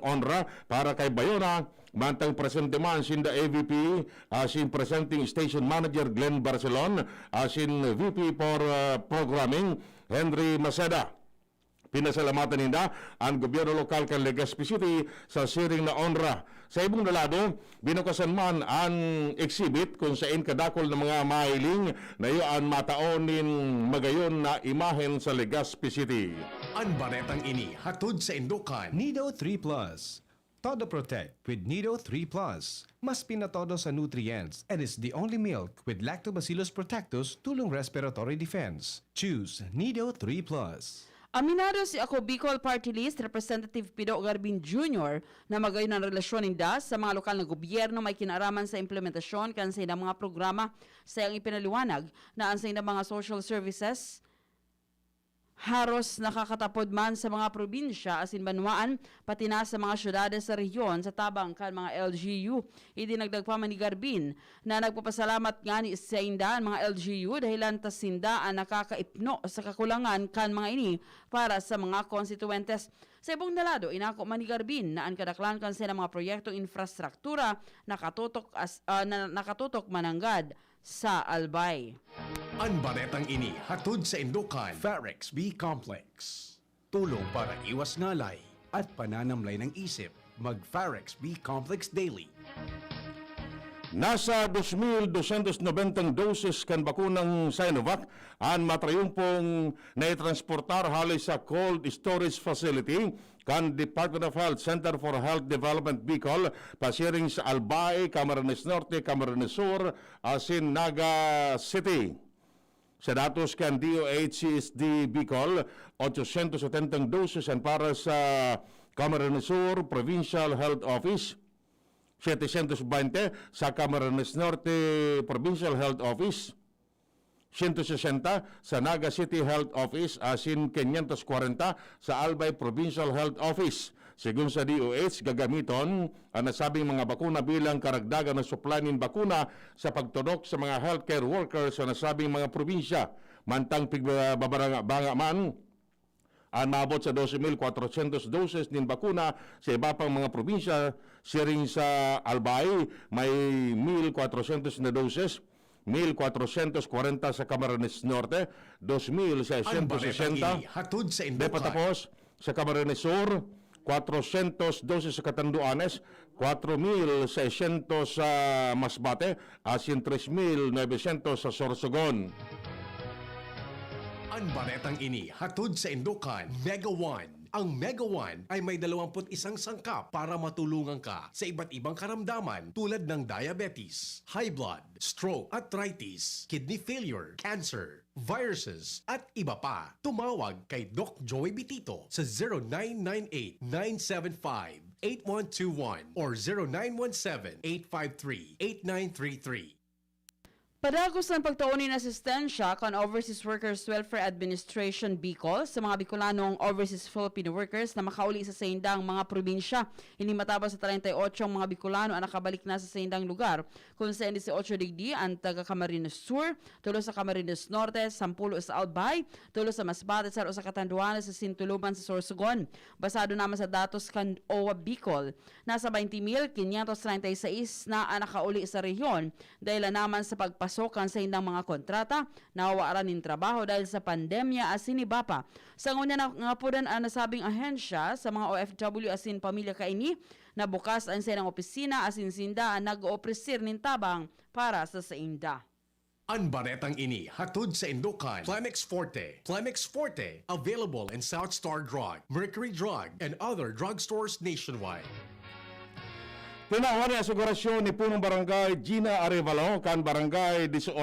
ONRA para kay Bayona. Mantang presente man sin the AVP, sin presenting station manager Glenn Barcelon, sin VP for programming Henry Maceda. Pinasalamatan ninda ang gobyerno lokal kan Legazpi City sa siring na ONRA. Sa ibong lado, binukasan man ang exhibit kung saan kadakol ng mga mahiling na iyon mataonin magayon na imahen sa Legazpi City. Ang baretang ini hatod sa Indukan. Nido 3 Plus. Todo Protect with Nido 3 Plus. Mas pinatodo sa nutrients and is the only milk with Lactobacillus protectus tulong respiratory defense. Choose Nido 3 Plus. Aminado si Ako Bicol Party List Representative Pido Garbin Jr. na magayon ng relasyon ninda sa mga lokal na gobyerno may kinaraman sa implementasyon kan sa mga programa sa iyang ipinaliwanag na ang sa mga social services haros nakakatapod man sa mga probinsya asin banwaan pati na sa mga syudades sa rehiyon sa tabang kan mga LGU. Idinagdag pa man ni Garbin na nagpapasalamat nga ni sa indaan mga LGU dahilan ta sindaan nakakaipno sa kakulangan kan mga ini para sa mga konstituentes. Sa ibong dalado, inako man ni Garbin na ang kadaklan kan sa mga proyektong infrastruktura nakatutok mananggad sa Albay. Ang baretang ini hatod sa Indukan. Farex B Complex. Tulong para iwas ngalay at pananamlay ng isip. Mag-Farex B Complex Daily. Nasa 2,290 doses kan bakunang Sinovac ang matrayumpong naitransportar halay sa cold storage facility kan Department of Health Center for Health Development Bicol pasiring sa Albay, Camarines Norte, Camarines Sur, asin Naga City. Sa datos kan DOH-CSD Bicol, 870 doses ang para sa Camarines Sur Provincial Health Office, 720 sa Camarines Norte Provincial Health Office, 160 sa Naga City Health Office, asin 540 sa Albay Provincial Health Office. Sigun sa DOH, gagamiton ang nasabing mga bakuna bilang karagdagan ng supply ng bakuna sa pagtunok sa mga healthcare workers sa nasabing mga probinsya. Mantang pigbabaranga man ang maabot sa 12,400 doses ng bakuna sa iba pang mga probinsya. Siring sa Albay, may 1,400 na doses, 1,440 sa Camarines Norte, 2,660 hatod sa Di Indukan. patapos sa Camarines Sur, 412 sa Catanduanes, 4,600 sa Masbate, asin 3,900 sa Sorsogon. Ang baretang ini hatod sa Indukan. Mega One. Ang Mega One ay may 21 sangkap para matulungan ka sa iba't ibang karamdaman tulad ng diabetes, high blood, stroke, arthritis, kidney failure, cancer, viruses, at iba pa. Tumawag kay Doc Joey Bitito sa 0998-975-8121 or 0917-853-8933. Padagos ng pagtaunin asistensya kan Overseas Workers Welfare Administration Bicol sa mga Bicolanong Overseas Filipino Workers na makauli sa saindang mga probinsya. Hindi matapos sa 38 mga Bicolano ang nakabalik na sa saindang lugar kung sa 18 digdi ang taga Camarines Sur, 3 sa Camarines Norte, 10 sa Albay, 3 sa Masbate, 0 sa Catanduanes, sa Sintuluban sa Sorsogon. Basado naman sa datos kan OWA Bicol, nasa 20,536 na ang nakauli sa rehiyon dahil naman sa pagpasokan sa indang mga kontrata, nawawaran ng trabaho dahil sa pandemya asin iba pa. Sa ngunya na nga po rin ang nasabing ahensya sa mga OFW asin pamilya kaini na bukas ang sinang opisina asin sinda ang nag-opresir ng tabang para sa sainda. Ang baretang ini hatod sa Indukan. Plemex Forte. Plemex Forte, available in South Star Drug, Mercury Drug, and other drugstores nationwide. Tinawan ni asegurasyon ni Punong Barangay Gina Arevalo kan Barangay 18,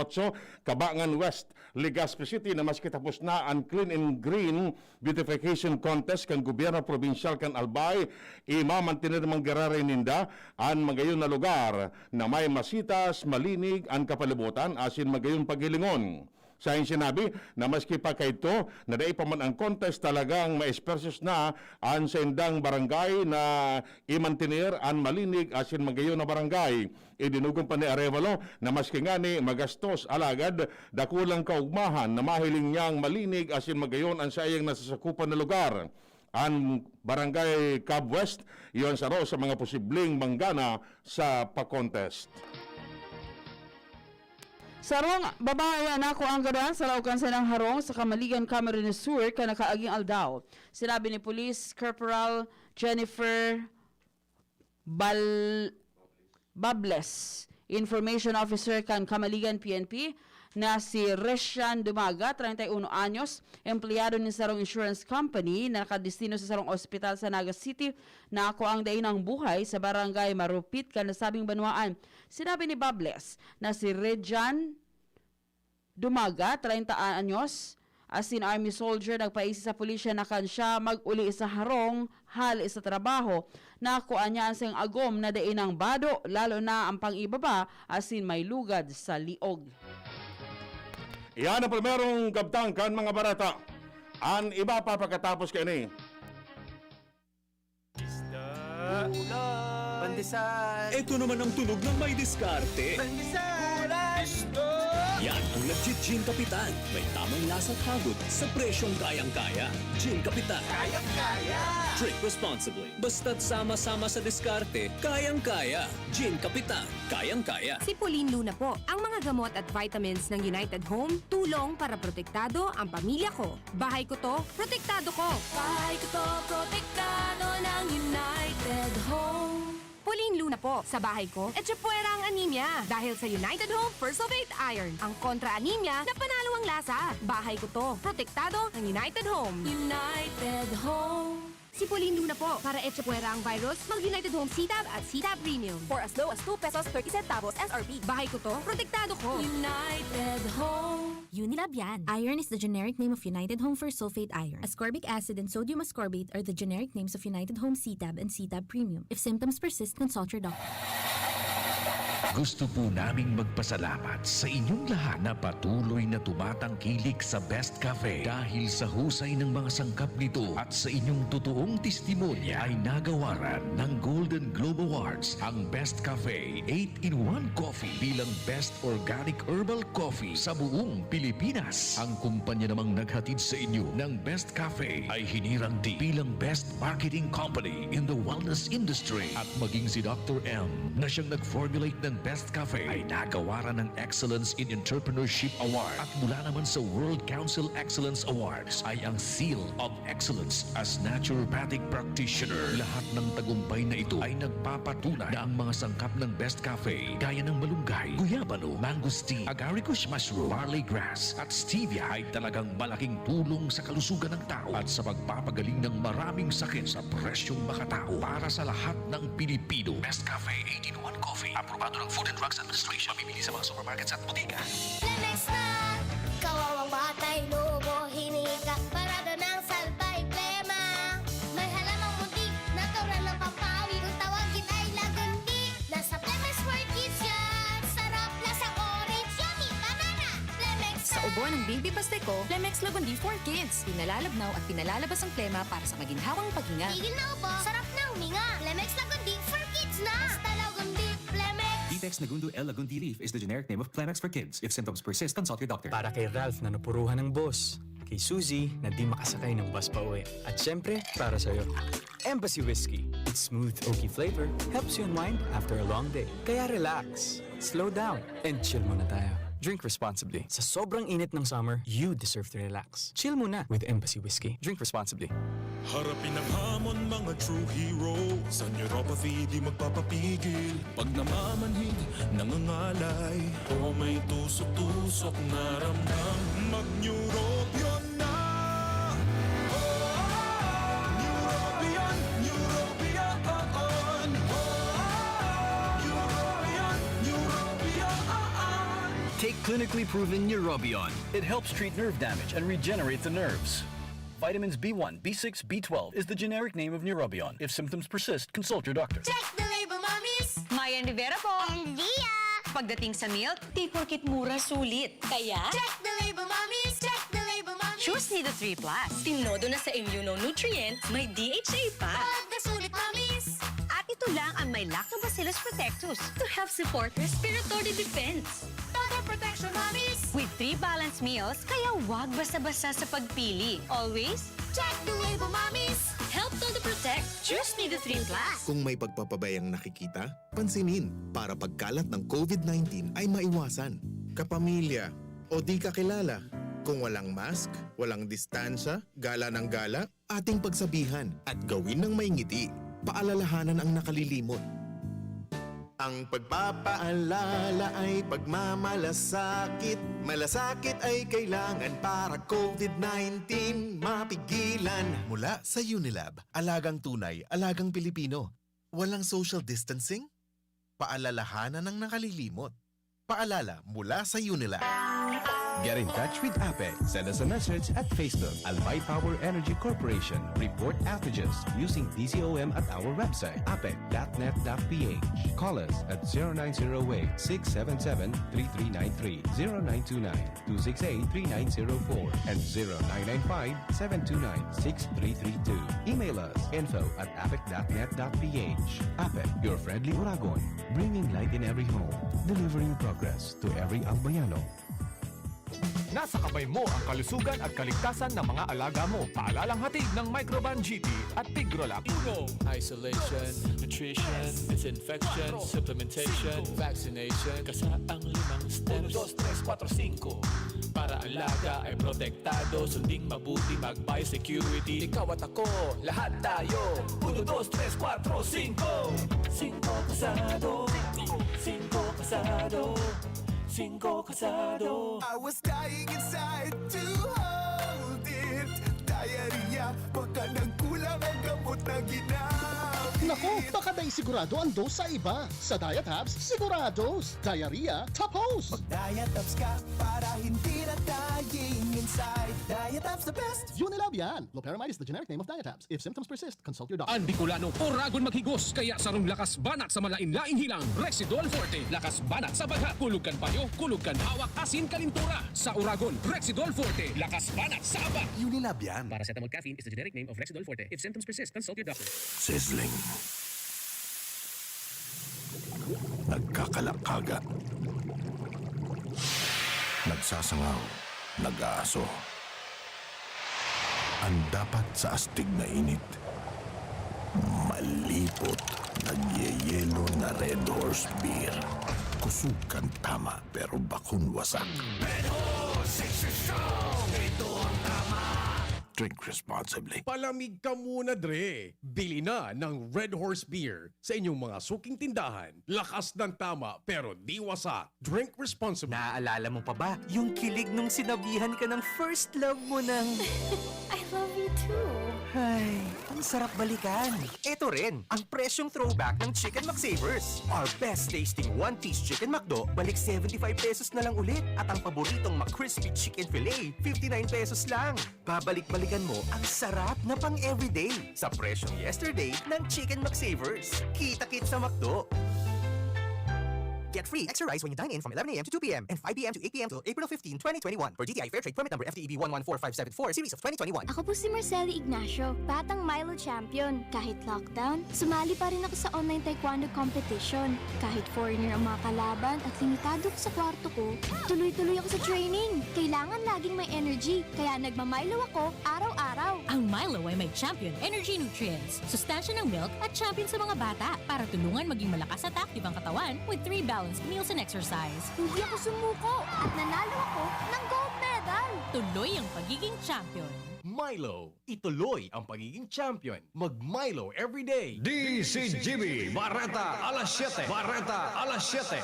Cabangan West, Legazpi City na maski tapos na ang Clean and Green Beautification Contest kan Gobyerno Provincial kan Albay, imamantinir manggararin ninda ang magayon na lugar na may masitas, malinig ang kapalibutan asin magayon pagilingon. Sa yung sinabi na maski pa kayto na dai pa man ang contest talagang ma-espersos na ang sa indang barangay na imantinir ang malinig asin magayon na barangay. Idinugong pa ni Arevalo na maski nga ni magastos alagad dakulang kaugmahan na mahiling niyang malinig asin magayon ang sayang nasasakupan na lugar. ang Barangay Cab West. Iyon sa ro sa mga posibleng manggana sa pa-contest. Sarong babae nako ang gadan sa laukan sa ng harong sa Kamaligan Camarines Sur ka nakaaging aldaw. Sinabi ni Police Corporal Jennifer Bables, Information Officer kan Kamaligan PNP, na si Reshan Dumaga, 31 anyos, empleyado ni Sarong Insurance Company na nakadestino sa Sarong Hospital sa Naga City, na ako ang dain ng buhay sa barangay Marupit, kanasabing Banwaan. Sinabi ni Bables na si Rejan Dumaga, 30 anyos, asin Army soldier, nagpaisi sa pulisya na kan siya mag-uli sa harong, hal sa trabaho, na ako niya ang agom na dain ng bado, lalo na ang pang-ibaba, asin may lugad sa liog. Iyan ang primerong kabtangkan mga barata. Ang iba pa pagkatapos kini. Pandesal! Ito naman ang tunog ng may diskarte. Pandesal! Yan ang legit Gin Kapitan. May tamang lasat hagod sa presyong kayang-kaya. Gin Kapitan. Kayang-kaya! Drink responsibly. Basta't sama-sama sa diskarte, kayang-kaya. Gin Kapitan. Kayang-kaya. Si Pauline Luna po. Ang mga gamot at vitamins ng United Home, tulong para protektado ang pamilya ko. Bahay ko to, protektado ko. Bahay ko to, protektado ng United Home. Pauline Luna po. Sa bahay ko, etchepuera ang anemia. Dahil sa United Home First Ovate Iron, ang kontra-anemia na panalo ang lasa. Bahay ko to, protektado ng United Home. United Home. Si Pauline Luna po. Para etchepuera ang virus, mag-United Home CTAB at CTAB Premium. For as low as 2 pesos 30 centavos SRP. Bahay ko to, protektado ko. United Home. Unilab yan. Iron is the generic name of United Home for sulfate iron. Ascorbic acid and sodium ascorbate are the generic names of United Home CTAB and CTAB Premium. If symptoms persist, consult your doctor. Gusto po naming magpasalamat sa inyong lahat na patuloy na tumatangkilik sa Best Cafe. Dahil sa husay ng mga sangkap nito at sa inyong totoong testimonya ay nagawaran ng Golden Globe Awards ang Best Cafe 8-in-1 Coffee bilang Best Organic Herbal Coffee sa buong Pilipinas. Ang kumpanya namang naghatid sa inyo ng Best Cafe ay hinirang din bilang Best Marketing Company in the wellness industry. At maging si Dr. M na siyang nag-formulate ng Best Cafe ay nagawaran ng Excellence in Entrepreneurship Award. At mula naman sa World Council Excellence Awards ay ang Seal of Excellence as Naturopathic Practitioner. Lahat ng tagumpay na ito ay nagpapatunay na ang mga sangkap ng Best Cafe gaya ng malunggay, guyabano, mangosteen, agaricus mushroom, barley grass at stevia ay talagang malaking tulong sa kalusugan ng tao at sa pagpapagaling ng maraming sakit sa presyong makatao para sa lahat ng Pilipino. Best Cafe 8-in-1 Coffee, aprobado ng Food and Drugs Administration, mabibili sa mga supermarkets at bodega. Lemex na, kawawang batay, lobo, hinika, parada ng salbay, plema. May halamang muntik, natural ng pampawi, kung tawagin ay lagundi. Nasa Lemex for Kids yan, sarap, lasang orange, yummy, banana. Lemex na. Sa ubo ng Baby Pasteco, Lemex Lagundi for Kids. Pinalalabnaw at pinalalabas ang plema para sa maginhawang paghinga. Tigil na ubo, sarap na huminga. Lemex Lagundi for Kids na. Basta Lagundi, Lemex. Detex Nagundo L. Lagundi Leaf is the generic name of Plemex for kids. If symptoms persist, consult your doctor. Para kay Ralph na napuruhan ng boss. Kay Suzy na di makasakay ng bus pa uwi. At syempre, para sa'yo. Embassy Whiskey. Its smooth, oaky flavor helps you unwind after a long day. Kaya relax, slow down, and chill muna tayo. Drink responsibly. Sa sobrang init ng summer, you deserve to relax. Chill muna with Embassy Whiskey. Drink responsibly. Harapin ang hamon, mga true hero. Sa neuropathy, di magpapapigil. Pag namamanhid, nangangalay. O may tusok-tusok na ramdam, mag-neurobion na. Neurobion, Neurobion. Neurobion, Neurobion. Take clinically proven Neurobion. It helps treat nerve damage and regenerate the nerves. Vitamins B1, B6, B12 is the generic name of Neurobion. If symptoms persist, consult your doctor. Check the label, mommies. Mayan Rivera po. And Dia. Pagdating sa milk, di porkit mura sulit. Kaya, Check the label, mommies. Check the label, mommies. choose Nido 3 Plus. Tinodo na sa immunonutrients, may DHA pa. Pag nasulit, mommies. At ito lang ang may Lactobacillus protectus to help support respiratory defense. Total protection, mommies. With 3 balanced meals, kaya wag basta-basta sa pagpili. Always, Check the label, mommies. Choose Nido 3 Plus. Kung may pagpapabayang nakikita, pansinin para pagkalat ng COVID-19 ay maiwasan. Kapamilya o di kakilala, kung walang mask, walang distansya, gala ng gala, ating pagsabihan at gawin ng may ngiti. Paalalahanan ang nakalilimot. Ang pagpapaalala ay pagmamalasakit. Malasakit ay kailangan para COVID-19 mapigilan. Mula sa Unilab, alagang tunay, alagang Pilipino. Walang social distancing? Paalalahanan ng nakalilimot. Paalala mula sa Unilab. Get in touch with APEC. Send us a message at Facebook. Albay Power Energy Corporation. Report outages using DCOM at our website, apec.net.ph. Call us at 0908-677-3393, 0929-268-3904, and 0995-729-6332. Email us info@apec.net.ph. APEC, your friendly Uragon. Bringing light in every home. Delivering progress to every Albayano. Nasa kamay mo ang kalusugan at kaligtasan ng mga alaga mo. Paalalang hatid ng Microban GT at Tigrolab. Isolation, nutrition, disinfection, supplementation, vaccination. Kasaang 5 steps. 1, 2, 3, 4, 5. Para alaga ay protektado, sunding mabuti, mag-biosecurity. Ikaw at ako, lahat tayo. 1, 2, 3, 4, 5. 5 kasado. 5 kasado. 5 kasado. I was dying inside to hold it. Diarrhea, baka nagkulang ang gamot na ginamit. Naku, baka dahil sigurado ang dose sa iba. Sa Diet Hubs, sigurados. Diarrhea, tapos. Mag-diet ups ka para hindi na dying inside. Diet ups the best. Unilab yan. Loperamide is the generic name of Diet Hubs. If symptoms persist, consult your doctor. Ang Bicolano, Uragon maghigos, kaya sarong lakas banat sa malain-laing hilang. Rexidol Forte, lakas banat sa bagha. Kulugan payo, kulugan hawak, asin kalintura. Sa Uragon, Rexidol Forte, lakas banat sa aba. Unilab yan. Paracetamol caffeine is the generic name of Rexidol Forte. If symptoms persist, consult your doctor. Sizzling. Nagkakalakaga. Nagsasangaw. Nag-aaso. Ang dapat sa astig na init. Malipot. Nagyeyelo na Red Horse Beer. Kusukan tama pero bakun wasak. Red Horse, strong. Ito ang tama. Drink responsibly. Palamig ka muna, Dre. Bili na ng Red Horse Beer sa inyong mga suking tindahan. Lakas ng tama pero di wasak. Drink responsibly. Naaalala mo pa ba yung kilig nung sinabihan ka ng first love mo ng... I love you too. Ay, ang sarap balikan. Ito rin, ang presyong throwback ng Chicken McSavers. Our best tasting one-piece Chicken McDo, balik 75 pesos na lang ulit. At ang paboritong McCrispy Chicken Filet, 59 pesos lang. Babalik-balikan mo ang sarap na pang everyday sa presyong yesterday ng Chicken McSavers. Kita-kit sa McDo. Get free extra rice when you dine in from 11 a.m. to 2 p.m. and 5 p.m. to 8 p.m. till April 15, 2021 for GTI Fairtrade permit number FTEB 114574 series of 2021. Ako po si Marceli Ignacio, batang Milo champion. Kahit lockdown, sumali pa rin ako sa online taekwondo competition. Kahit foreigner ang mga kalaban at limitado ko sa kwarto ko, tuloy-tuloy ako sa training. Kailangan laging may energy, kaya nagmamilo ako araw-araw. Ang Milo ay may champion energy nutrients, sustansya ng milk at champion sa mga bata para tulungan maging malakas at active ang katawan with 3 balanced meals and exercise. Hindi ako sumuko at nanalo ako ng gold medal. Tuloy ang pagiging champion. Milo, ituloy ang pagiging champion. Mag-Milo everyday. DCGB, Barreta, alas 7. Barreta, alas 7.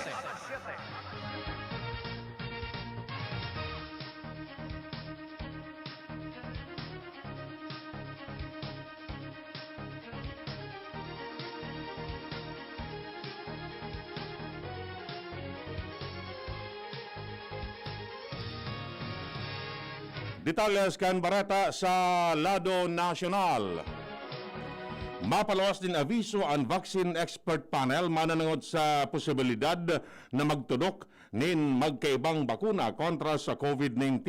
Detalles kan barata sa Lado Nacional. Mapalawas din aviso ang Vaccine Expert Panel mananangod sa posibilidad na magtudok nin magkaibang bakuna kontra sa COVID-19.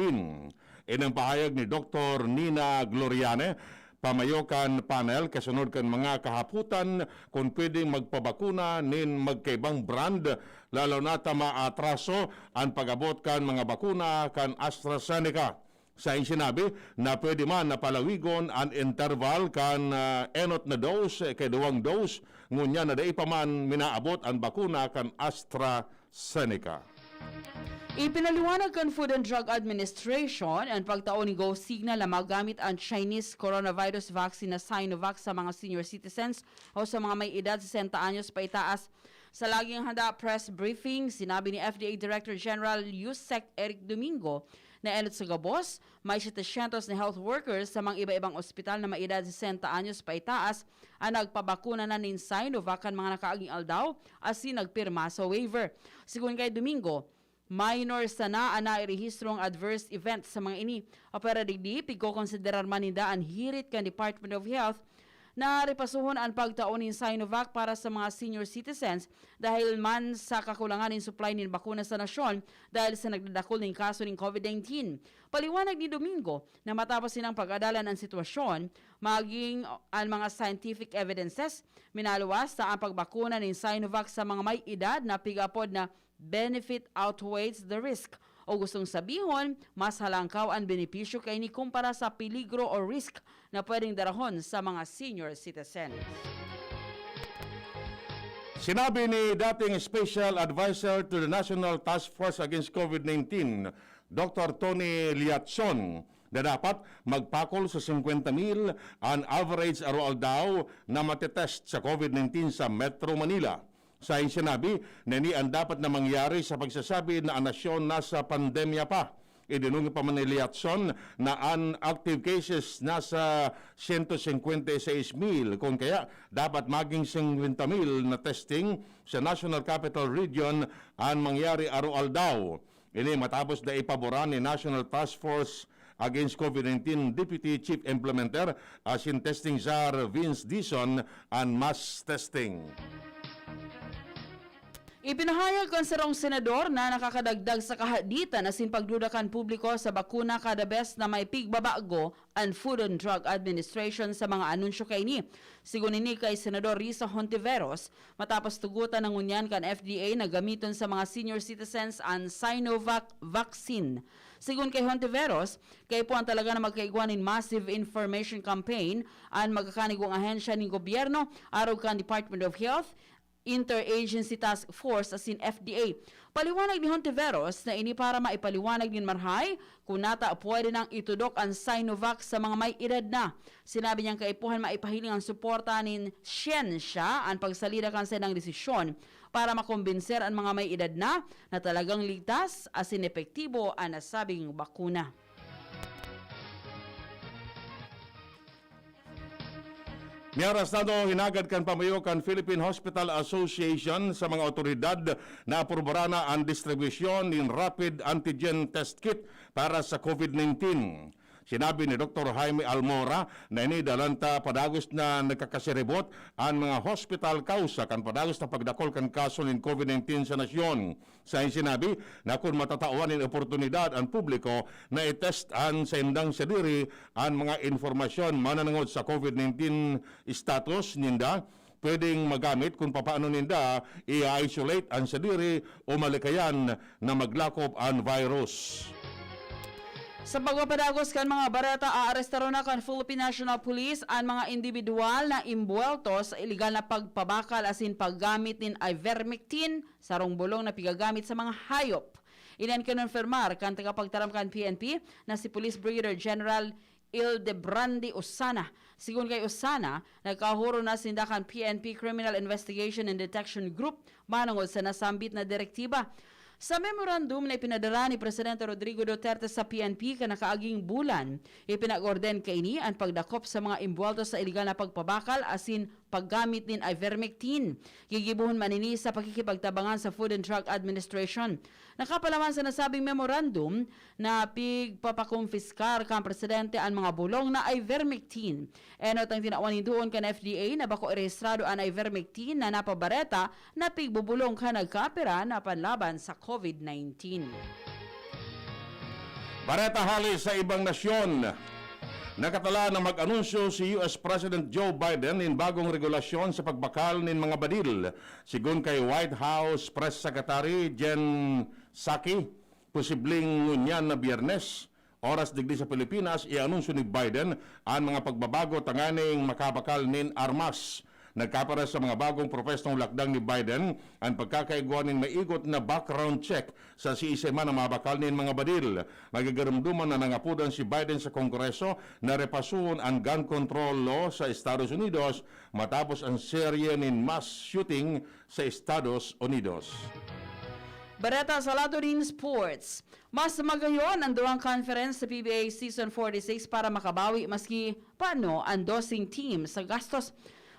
Inang pahayag ni Dr. Nina Gloriane, pamayokan panel kasunod kan mga kahaputan kung pwedeng magpabakuna nin magkaibang brand lalo na ta maatraso ang pag-abot kan mga bakuna kan AstraZeneca. Sa sinabi na pwede man napalawigon ang interval kan enot na dose kay duwang dose ngunya na dai pa man minaabot ang bakuna kan AstraZeneca. Ipinaliwanag kan Food and Drug Administration ang pagtaon ni Go Signal na magamit ang Chinese coronavirus vaccine na Sinovac sa mga senior citizens o sa mga may edad 60 anyos pa itaas. Sa laging handa press briefing, sinabi ni FDA Director General Yusek Eric Domingo na enot sa gabos, may 700 na health workers sa mga iba-ibang ospital na may edad 60 anyos pa itaas ang nagpabakuna na nin Sinovac kan mga nakaaging aldaw asin nagpirma sa waiver. Sigun kay Domingo, minor sana ana irehistrong adverse event sa mga ini. Pero digdi, pigko-konsiderar man ninda ang hirit kan Department of Health na repasuhon ang pagtaon ng Sinovac para sa mga senior citizens dahil man sa kakulangan ng supply ng bakuna sa nasyon dahil sa nagdadakol ng kaso ng COVID-19. Paliwanag ni Domingo na matapos silang pag-adalan ang sitwasyon, maging ang mga scientific evidences, minaluwas sa ang pagbakuna ng Sinovac sa mga may edad na pigapod na benefit outweighs the risk. O gustong sabihon, mas halangkaw ang benepisyo kay ni kumpara sa peligro o risk na pwedeng darahon sa mga senior citizens. Sinabi ni dating Special Advisor to the National Task Force Against COVID-19, Dr. Tony Liatzon, na dapat magpakol sa 50,000 ang average araw daw na matetest sa COVID-19 sa Metro Manila. Sa sinabi na ni ang dapat na mangyari sa pagsasabi na ang nasyon nasa pandemya pa. Idinungi pa man ni Liatzon na ang active cases nasa 156,000 kung kaya dapat maging 50,000 na testing sa National Capital Region ang mangyari araw daw. Ini matapos na ipaboran ni National Task Force Against COVID-19 Deputy Chief Implementer asin testing czar Vince Dizon ang mass testing. Ipinahayag kan sarong senador na nakakadagdag sa kahaditan asin pagdudakan publiko sa bakuna kada bes na may pigbabago ang Food and Drug Administration sa mga anunsyo kay ni. Sigun ini kay Senador Risa Hontiveros matapos tugutan ng unyan kan FDA na gamiton sa mga senior citizens ang Sinovac vaccine. Sigun kay Hontiveros, kay po ang talaga na magkaigwan in massive information campaign ang magkakanigong ahensya ng gobyerno araw kan Department of Health, Interagency Task Force asin FDA. Paliwanag ni Hontiveros na ini para maipaliwanag din marhay kung nata pwede nang itudok ang Sinovac sa mga may edad na. Sinabi niyang kaipuhan maipahiling ang suporta nin siyensya ang pagsalida kansa ng desisyon para makumbinser ang mga may edad na talagang ligtas asin epektibo ang nasabing bakuna. Miyaras na hinagad kan pamayo kan Philippine Hospital Association sa mga otoridad na aprobara na ang distribusyon ng rapid antigen test kit para sa COVID-19. Sinabi ni Dr. Jaime Almora na inidalanta padagos na nagkakasiribot ang mga hospital kausa kan padagos na pagdakol kan kaso ng COVID-19 sa nasyon. Sa sinabi na kung matatawan ng oportunidad ang publiko na itest ang sa indang sadiri ang mga informasyon mananangod sa COVID-19 status ninda, pwedeng magamit kung paano ninda i-isolate ang sadiri o malikayan na maglakop ang virus. Sa pagpapadagos kan mga barata, aarestaro na kan Philippine National Police ang mga individual na imbuelto sa iligal na pagpabakal asin paggamit ng ivermectin sa bulong na pigagamit sa mga hayop. Ilan kinonfirmar kan tagapagtaram kan PNP na si Police Brigadier General Ildebrandi Osana. Sigun kay Osana, nagkahuro na sindakan PNP Criminal Investigation and Detection Group manungod sa nasambit na direktiba. Sa memorandum na ipinadala ni Presidente Rodrigo Duterte sa PNP kanakaaging bulan, ipinag-orden kay ini ang pagdakop sa mga imbuelto sa iligal na pagpabakal asin paggamit nin ivermectin. Gigibuhon manini sa pakikipagtabangan sa Food and Drug Administration. Nakapalaman sa nasabing memorandum na pigpapakumfiskar kang Presidente ang mga bulong na ivermectin. Enot ang tinawanin doon kan FDA na bako irehistrado ang ivermectin na napabareta na pigbubulong ka nagkapira na panlaban sa COVID-19. Bareta hali sa ibang nasyon. Nakatala na mag-anunsyo si US President Joe Biden in bagong regulasyon sa pagbakal ng mga badil. Sigun kay White House Press Secretary Jen Psaki, posibleng ngunyan na Biyernes Oras digdi sa Pilipinas, ianunsyo ni Biden ang mga pagbabago tanganing makabakal nin armas. Nagkapara sa mga bagong propestong lakdang ni Biden ang pagkakaigwa nin maigot na background check sa siisema ng mabakal nin mga badil. Magagarumduman na nangapudan si Biden sa Kongreso na repasuon ang gun control law sa Estados Unidos matapos ang serye nin mass shooting sa Estados Unidos. Bareta sa lado rin sports. Mas magayon ang duwang conference sa PBA Season 46 para makabawi maski paano ang dosing team sa gastos.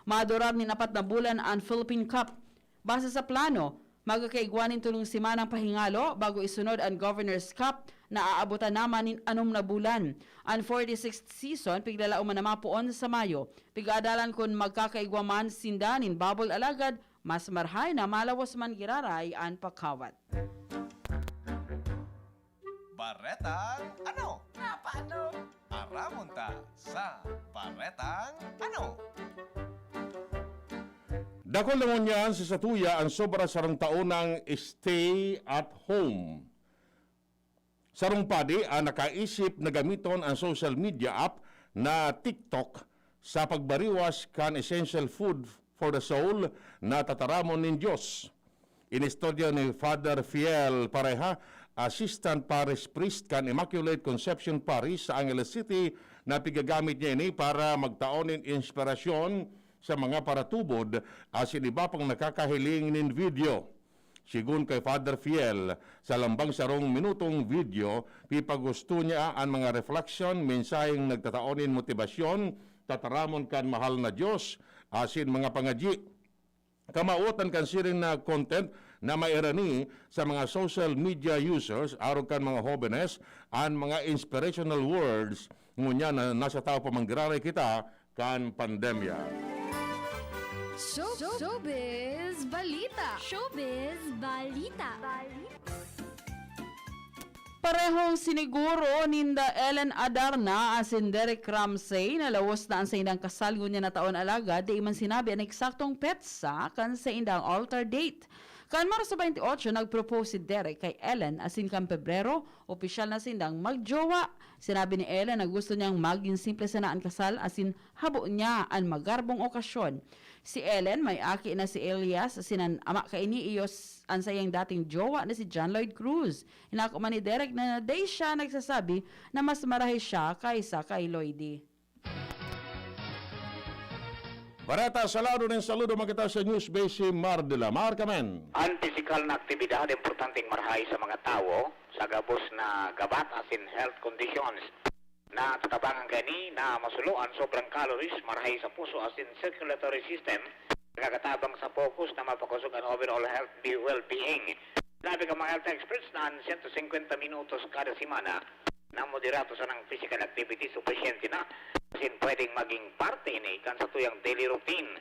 Madurag ni 4 na bulan ang Philippine Cup. Base sa plano, magkakaigwanin tulong simanang pahingalo bago isunod ang Governor's Cup na aabutan naman nin 6 na bulan. Ang 46th season, piglalaw man na mapuon sa Mayo. Pigadalan kung magkakaigwaman sindanin bubble alagad, mas marhay na malawas man giraray ang pagkawat. Baretang ano? Paano? Aramonta sa Baretang ano? Dakol naman yan sa Satuya ang sobra sarong taonang stay at home. Sarong padi ang nakaisip na gamiton ang social media app na TikTok sa pagbariwas kan essential food for the soul na tataramon ng Diyos. Inistorya ni Father Fiel Pareha, Assistant Parish Priest kan Immaculate Conception Parish sa Angeles City na pigagamit niya ini para magtaon ng inspirasyon sa mga paratubod asin iba pang nakakahiling nin video. Sigun kay Father Fiel, sa lambang sarong minutong video, pipagusto niya ang mga reflection, mensaheng nagtataonin motibasyon, tataramon kan mahal na Diyos, asin mga pangadyi. Kamautan kan siring na content na mairani sa mga social media users, aron kan mga hobenes, ang mga inspirational words, ngunya na nasa tao pamanggraray kita kan pandemya. Showbiz Balita. Showbiz Balita. Parehong siniguro ninda Ellen Adarna asin Derek Ramsey na lawas na ang sa indang kasal ngunya na taon alaga di man sinabi ang eksaktong petsa kan sa indang altar date. Kan Marso 28, nag-propose si Derek kay Ellen asin kan Pebrero, opisyal na sindang magjowa. Sinabi ni Ellen na gusto niyang maging simple sana ang kasal asin habo niya ang magarbong okasyon. Si Ellen may aki na si Elias sinan ama kay ni iyos ang sayang dating jowa na si John Lloyd Cruz. Inako man ni Derek na day siya nagsasabi na mas marahi siya kaysa kay Lloydie. Barata, salado ng saludo makita sa news base si Mar de la Mar Kamen. Ang pisikal na aktibidad importanteng marhay sa mga tao sa gabos na gabat asin health conditions na katabangan gani na masuluan sobrang calories marhay sa puso asin circulatory system nagakatabang sa focus na mapakusog ang overall health well-being. Labi ka mga health experts na 150 minutos kada semana na moderato sa ng physical activity suficiente na asin pwedeng maging parte ni kan sa tuyang daily routine.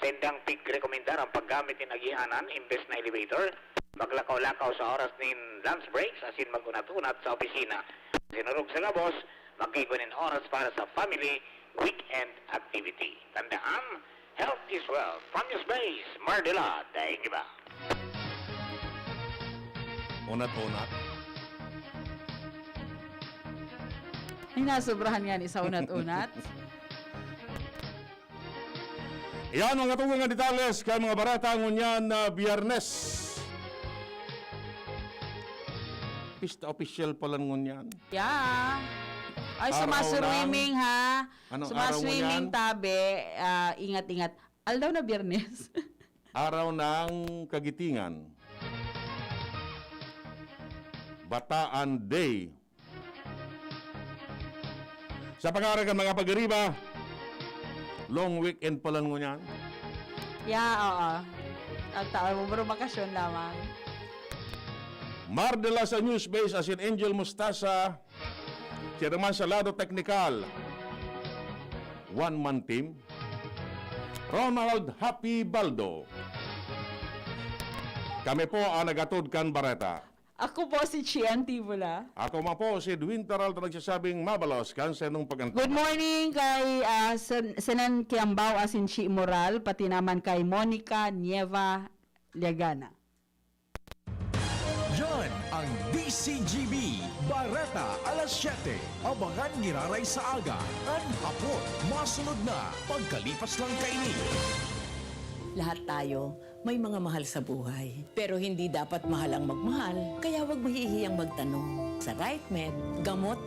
Sendang pig-rekomendar ang paggamit ng agihanan imbes na elevator, maglakaw-lakaw sa oras nin lunch breaks asin magunat-unat sa opisina. Sinurog sa gabos, magkigunin oras para sa family weekend activity. Tandaan, health is wealth. From your space, Mardela, daing iba. Unat-unat. Ay, nasobrahan nga ni sa unat-unat. Yan mga tungo nga detalles kay mga barata ngunyan na Biyernes. Pista official pala ngunyan. Yeah. Ay, Araw sumaswimming ha. Anong Sumaswimming araw mo tabi. Ingat-ingat. Aldaw na Biyernes. Araw ng Kagitingan. Bataan Day. Sa pag-aaragan mga pag-ariba, long weekend pala ngunyan. Yeah, oo. Ang taon mo bro, bakasyon lamang. Mar de la sa news base asin Angel Mustasa. Siya naman sa lado teknikal. One-man team. Ronald Happy Baldo. Kami po ang nagatod kan Bareta. Ako po si Chian Tibula. Ako man po si Edwin Taral na nagsasabing mabalos kan sa nung pagantama. Good morning kay Senan Kiambao asin Chi Moral, pati naman kay Monica Nieva Liagana. Yan ang PCGB, Barata, alas 7. Abangan Ngiraray sa aga. Ang hapon, masunod na. Pagkalipas lang kaini. Lahat tayo may mga mahal sa buhay. Pero hindi dapat mahal ang magmahal, kaya huwag mahihiyang magtanong. Sa RightMed, gamot